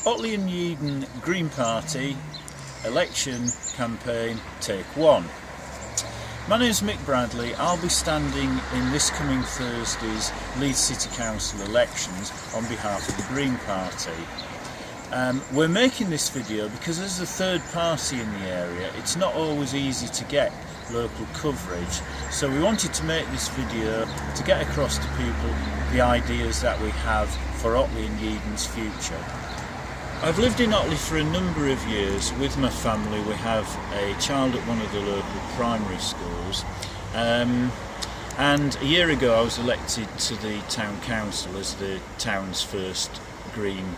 Otley and Yeadon Green Party election campaign take 1. My name is Mick Bradley. I'll be standing in this coming Thursday's Leeds City Council elections on behalf of the Green Party. We're making this video because as a third party in the area it's not always easy to get local coverage, so we wanted to make this video to get across to people the ideas that we have for Otley and Yeadon's future. I've lived in Otley for a number of years with my family. We have a child at one of the local primary schools, and a year ago I was elected to the town council as the town's first green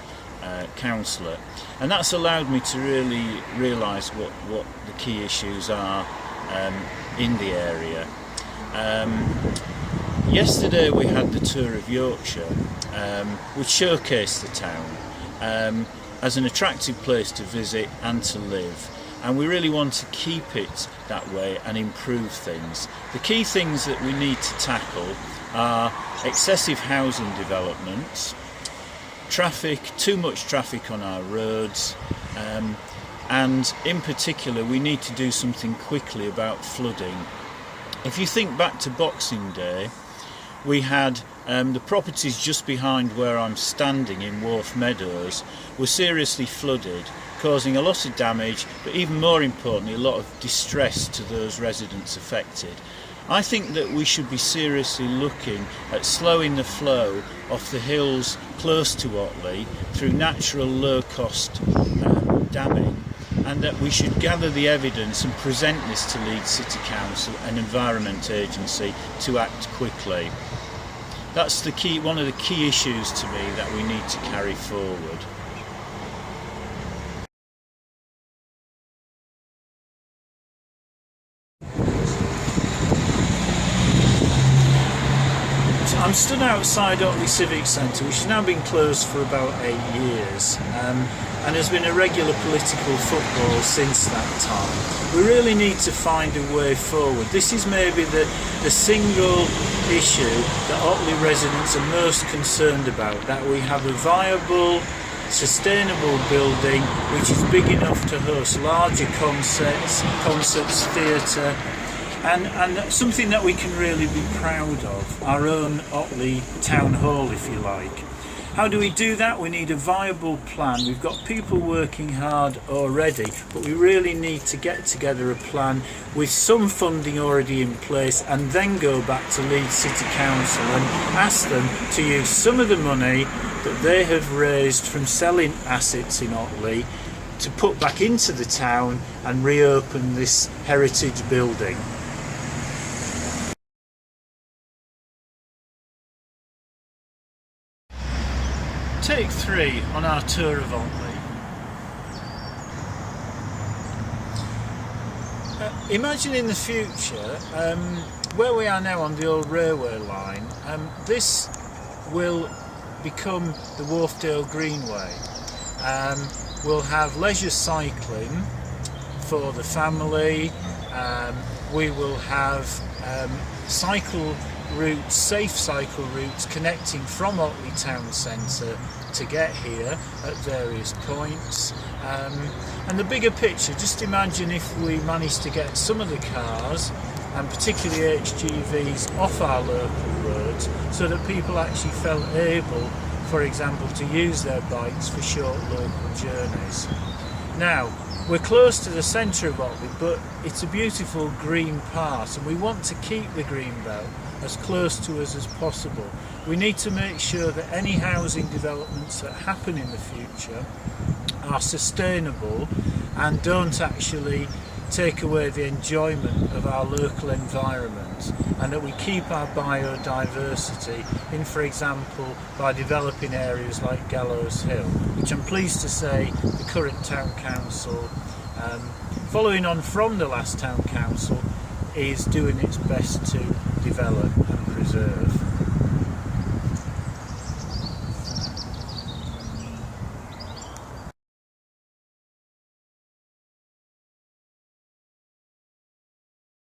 councillor, and that's allowed me to really realise what the key issues are in the area. Yesterday we had the tour of Yorkshire, which showcased the town as an attractive place to visit and to live, and we really want to keep it that way and improve things. The key things that we need to tackle are excessive housing developments, traffic, too much traffic on our roads, and in particular we need to do something quickly about flooding. If you think back to Boxing Day, we had the properties just behind where I'm standing in Wharf Meadows were seriously flooded, causing a lot of damage, but even more importantly a lot of distress to those residents affected. I think that we should be seriously looking at slowing the flow off the hills close to Otley through natural low-cost damming, and that we should gather the evidence and present this to Leeds City Council and Environment Agency to act quickly. That's the key, one of the key issues to me that we need to carry forward. I'm stood outside Otley Civic Centre, which has now been closed for about 8 years, and has been a regular political football since that time. We really need to find a way forward. This is maybe the single issue that Otley residents are most concerned about, that we have a viable, sustainable building which is big enough to host larger concerts, theatre, and something that we can really be proud of, our own Otley Town Hall, if you like. How do we do that? We need a viable plan. We've got people working hard already, but we really need to get together a plan with some funding already in place, and then go back to Leeds City Council and ask them to use some of the money that they have raised from selling assets in Otley to put back into the town and reopen this heritage building. Take 3 on our tour of Otley. Imagine in the future, where we are now on the old railway line, this will become the Wharfdale Greenway. We'll have leisure cycling for the family. We will have cycle routes, safe cycle routes connecting from Otley Town Centre to get here at various points. And the bigger picture, just imagine if we managed to get some of the cars, and particularly HGVs, off our local roads so that people actually felt able, for example, to use their bikes for short local journeys. Now, we're close to the centre of Otley, but it's a beautiful green part, and we want to keep the green belt as close to us as possible. We need to make sure that any housing developments that happen in the future are sustainable and don't actually take away the enjoyment of our local environment, and that we keep our biodiversity in, for example, by developing areas like Gallows Hill, which I'm pleased to say the current town council, following on from the last town council, is doing its best to develop and preserve.